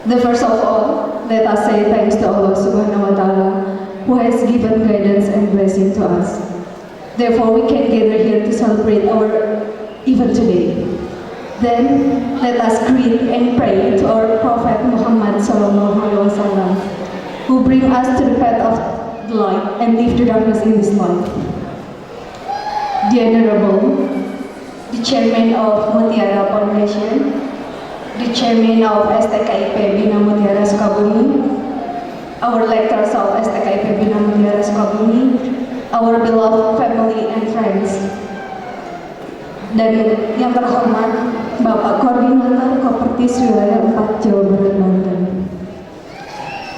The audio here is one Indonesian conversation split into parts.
The first of all, let us say thanks to Allah Subhanahu wa Ta'ala who has given guidance and blessing to us. Therefore, we can gather here to celebrate our event today. Then, let us greet and pray to our Prophet Muhammad Sallallahu Alaihi Wasallam, who bring us to the path of the light and leave the darkness in this life. The Honorable, the Chairman of Mutiara Foundation, the Chairman of STKIP Bina Mutiara Sukabumi, our lecturers of STKIP Bina Mutiara Sukabumi, our beloved family and friends, dan yang terhormat Bapak Koordinator Kopertis Wilayah 4 Jawa Barat Banten.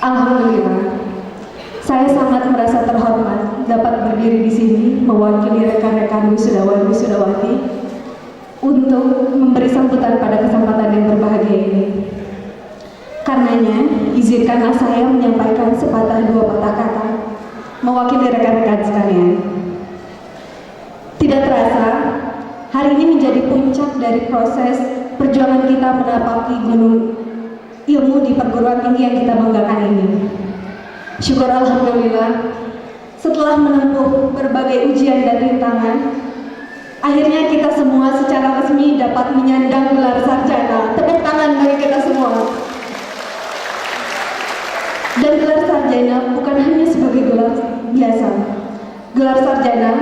Alhamdulillah, saya sangat merasa terhormat dapat berdiri di sini mewakili rekan-rekan wisudawan wisudawati untuk memberi sambutan pada kesempatan yang berbahagia ini. Karenanya, izinkanlah saya menyampaikan sepatah dua patah kata mewakili rekan-rekan sekalian. Tidak terasa, hari ini menjadi puncak dari proses perjuangan kita menapaki gunung ilmu di perguruan tinggi yang kita banggakan ini. Syukur Alhamdulillah, setelah menempuh berbagai ujian dan rintangan, akhirnya kita semua secara resmi dapat menyandang gelar sarjana. Tepuk tangan bagi kita semua. Dan gelar sarjana bukan hanya sebagai gelar biasa. Gelar sarjana,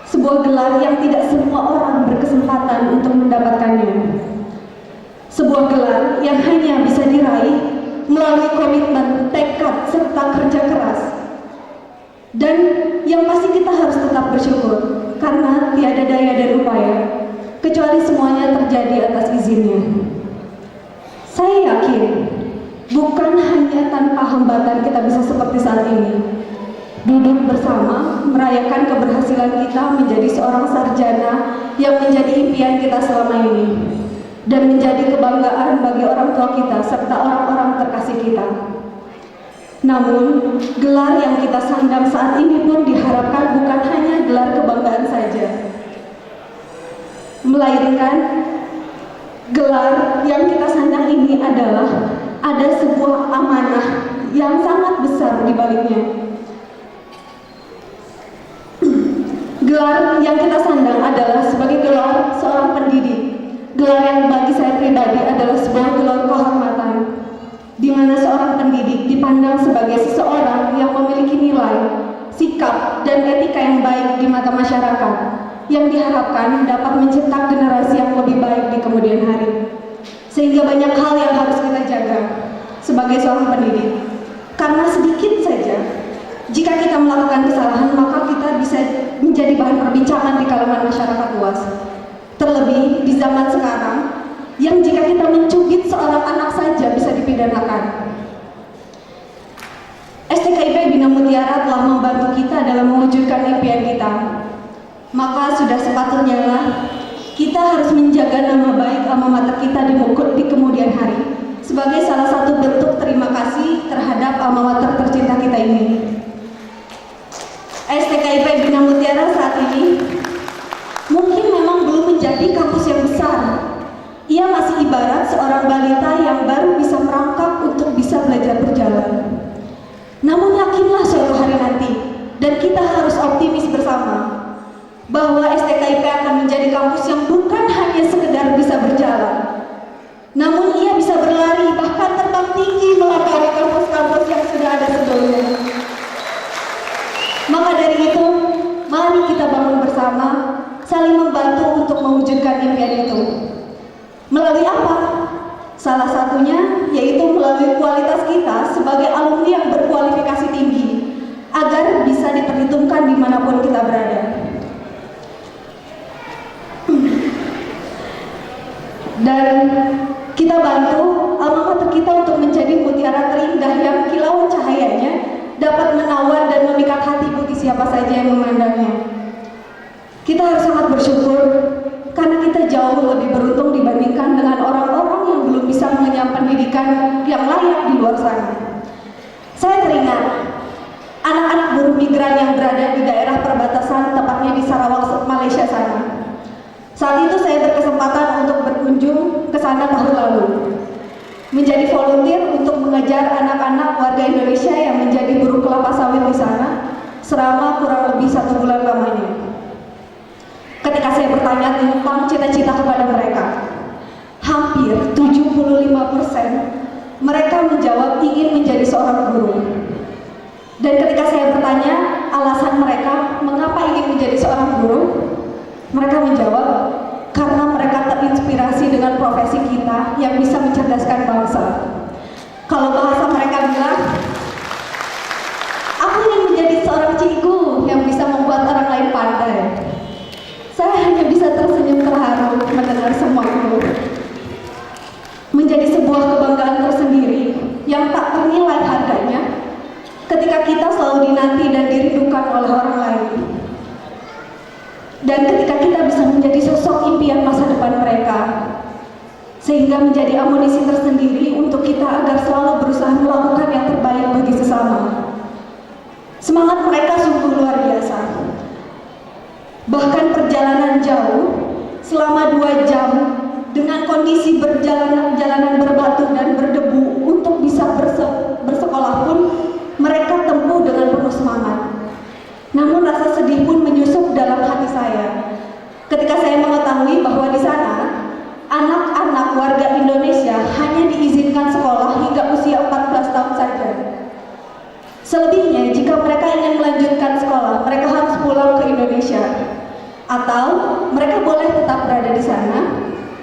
sebuah gelar yang tidak semua orang berkesempatan untuk mendapatkannya. Sebuah gelar yang hanya bisa diraih melalui komitmen, tekad, serta kerja keras. Dan yang pasti kita harus tetap bersyukur, karena tiada daya dan upaya, kecuali semuanya terjadi atas izinnya. Saya yakin, bukan hanya tanpa hambatan kita bisa seperti saat ini. Duduk bersama, merayakan keberhasilan kita menjadi seorang sarjana yang menjadi impian kita selama ini. Dan menjadi kebanggaan bagi orang tua kita, serta orang-orang terkasih kita. Namun, gelar yang kita sandang saat ini pun diharapkan bukan hanya gelar kebanggaan saja, melainkan gelar yang kita sandang ini adalah ada sebuah amanah yang sangat besar di baliknya. Gelar yang kita sandang adalah sebagai gelar seorang pendidik. Gelar yang bagi saya pribadi adalah sebuah gelar kehormatan, di mana seorang pendidik dipandang sebagai seseorang yang memiliki nilai, sikap, dan etika yang baik di mata masyarakat, yang diharapkan dapat mencetak generasi yang lebih baik di kemudian hari. Sehingga banyak hal yang harus kita jaga sebagai seorang pendidik. Karena sedikit saja, jika kita melakukan kesalahan, maka kita bisa menjadi bahan perbincangan di kalangan masyarakat luas. Terlebih di zaman sekarang, yang jika kita mencubit seorang anak saja bisa dipidanakan. STKIP Bina Mutiara telah membantu kita dalam mewujudkan impian kita. Maka sudah sepatutnya lah kita harus menjaga nama baik alma mater kita di kemudian hari sebagai salah satu bentuk terima kasih terhadap alma mater tercinta kita ini. STKIP Bina Mutiara saat ini mungkin memang belum menjadi kampus yang besar. Ia masih ibarat seorang balita yang baru bisa merangkak untuk bisa belajar berjalan. Namun yakinlah suatu hari nanti, dan kita harus optimis bersama, bahwa STKIP akan menjadi kampus yang bukan hanya sekedar bisa berjalan, namun ia bisa berlari, bahkan terbang tinggi melampaui kampus-kampus yang sudah ada sebelumnya. Maka dari itu, mari kita bangun bersama, saling membantu untuk mewujudkan impian itu. Melalui apa? Salah satunya yaitu melalui kualitas kita sebagai alumni yang berkualifikasi tinggi, agar bisa diperhitungkan dimanapun kita berada. Dan kita bantu alma mater kita untuk menjadi mutiara terindah yang kilauan cahayanya dapat menawan dan memikat hati bagi siapa saja yang memandangnya. Kita harus sangat bersyukur karena kita jauh lebih beruntung dibandingkan dengan orang-orang yang belum bisa mengenyam pendidikan yang layak di luar sana. Saya teringat anak-anak buruh migran yang berada di daerah perbatasan, tepatnya di Sarawak, Malaysia sana. Saat itu saya berkesempatan untuk berkunjung ke sana tahun lalu. menjadi volunteer untuk mengejar anak-anak warga Indonesia yang menjadi buruh kelapa sawit di sana selama kurang lebih 1 bulan lamanya. Ketika saya bertanya tentang cita-cita kepada mereka, hampir 75% mereka menjawab ingin menjadi seorang guru. Dan ketika saya bertanya alasan mereka mengapa ingin menjadi seorang guru, mereka menjawab karena mereka terinspirasi dengan profesi kita yang bisa mencerdaskan bangsa. Kalau bahasa mereka bilang, aku ingin menjadi seorang cikgu yang bisa membuat orang lain pandai. Saya hanya bisa tersenyum terharu mendengar semua itu. Menjadi sebuah kebanggaan tersendiri yang tak ternilai harganya ketika kita selalu dinanti dan dirindukan oleh orang lain. Dan ketika kita bisa menjadi sosok impian masa depan mereka, sehingga menjadi amunisi tersendiri untuk kita agar selalu berusaha melakukan yang terbaik bagi sesama. Semangat mereka sungguh luar biasa. Bahkan perjalanan jauh selama 2 jam dengan kondisi jalanan berbatu dan berdebu untuk bisa bersekolah pun mereka tempuh dengan penuh semangat. Namun rasa sedih pun menyusup dalam hati saya ketika saya mengetahui bahwa di sana anak-anak warga Indonesia hanya diizinkan sekolah hingga usia 14 tahun saja. Selebihnya jika mereka ingin melanjutkan sekolah, mereka harus pulang ke Indonesia atau mereka boleh tetap berada di sana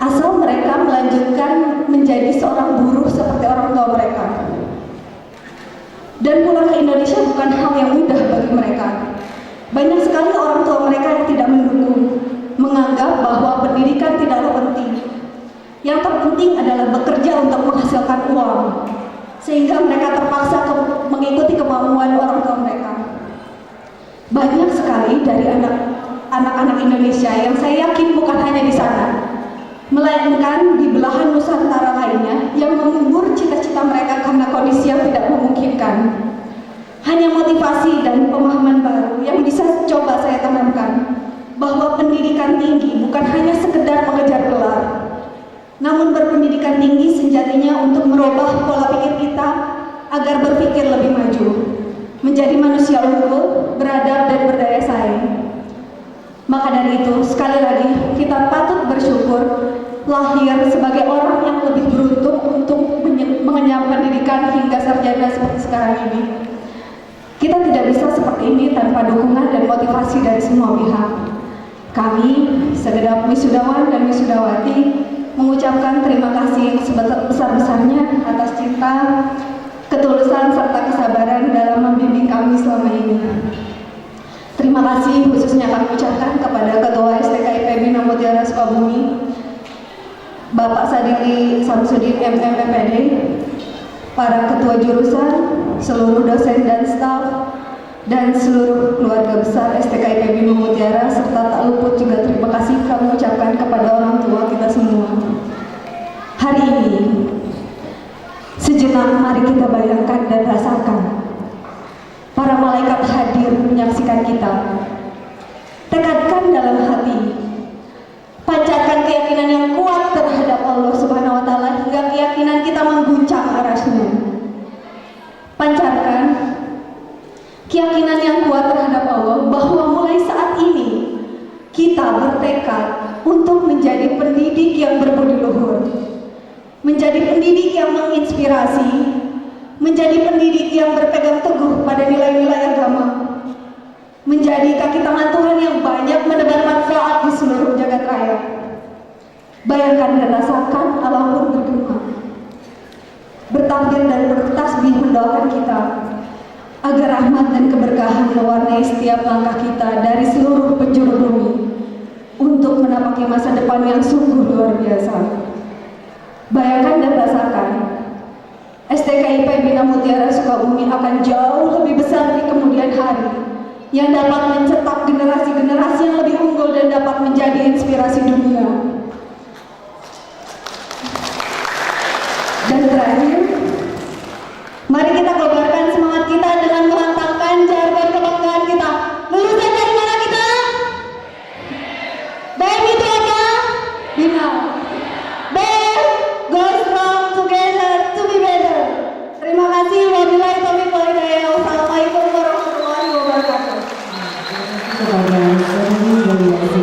asal mereka melanjutkan menjadi seorang buruh seperti orang tua mereka. Dan pulang ke Indonesia bukan hal yang mudah bagi mereka. Banyak sekali orang tua mereka yang tidak mendukung, menganggap bahwa pendidikan tidaklah penting. Yang terpenting adalah bekerja untuk menghasilkan uang, sehingga mereka terpaksa mengikuti kemauan orang tua mereka. Banyak sekali dari anak-anak Indonesia yang saya yakin bukan hanya di sana, melainkan di belahan Nusantara lainnya yang mengubur cita-cita mereka karena kondisi yang tidak memungkinkan. Hanya motivasi dan pemahaman baru yang bisa coba saya tanamkan bahwa pendidikan tinggi bukan hanya sekedar mengejar gelar, namun berpendidikan tinggi sejatinya untuk merubah pola pikir kita agar berpikir lebih maju, menjadi manusia unggul, beradab dan berdaya saing. Maka dari itu, sekali lagi kita patut bersyukur lahir sebagai orang yang lebih beruntung untuk mengenyam pendidikan hingga sarjana seperti sekarang ini. Kita tidak bisa seperti ini tanpa dukungan dan motivasi dari semua pihak. Kami, segenap wisudawan dan wisudawati, mengucapkan terima kasih yang sebesar-besarnya atas cinta, ketulusan, serta kesabaran dalam membimbing kami selama ini. Terima kasih khususnya kami ucapkan kepada Ketua STKIP Bina Mutiara Sukabumi, Bapak Sadili Samsudin MMPD, para ketua jurusan, seluruh dosen dan staf, dan seluruh keluarga besar STKIP Bina Mutiara, serta tak luput juga terima kasih kami ucapkan kepada orang tua kita semua. Hari ini, sejenak mari kita bayangkan dan rasakan. Para malaikat hadir menyaksikan kita. Tekadkan dalam hati, pancarkan keyakinan yang kuat terhadap Allah Subhanahu wa Ta'ala hingga keyakinan kita mengguncang arasnya. Pancarkan keyakinan yang kuat terhadap Allah bahwa mulai saat ini kita bertekad untuk menjadi pendidik yang berbudi luhur, menjadi pendidik yang menginspirasi, menjadi pendidik yang berpegang teguh pada nilai-nilai agama, menjadi kaki tangan Tuhan yang banyak menebar manfaat di seluruh jagat raya. Bayangkan dan rasakan alam pun bergema, bertakbir dan bertasbih mendoakan kita agar rahmat dan keberkahan mewarnai setiap langkah kita dari seluruh penjuru bumi untuk menapaki masa depan yang sungguh luar biasa. Bayangkan dan rasakan, STKIP Bina Mutiara Sukabumi akan jauh lebih besar di kemudian hari, yang dapat mencetak generasi-generasi yang lebih unggul dan dapat menjadi inspirasi dunia. Dan terakhir, mari kita kobarkan semangat kita dengan melantangkan jargon kebanggaan kita. Lulusan dari mana kita? BEM itu apa? Bina. BEM, go strong together. kepada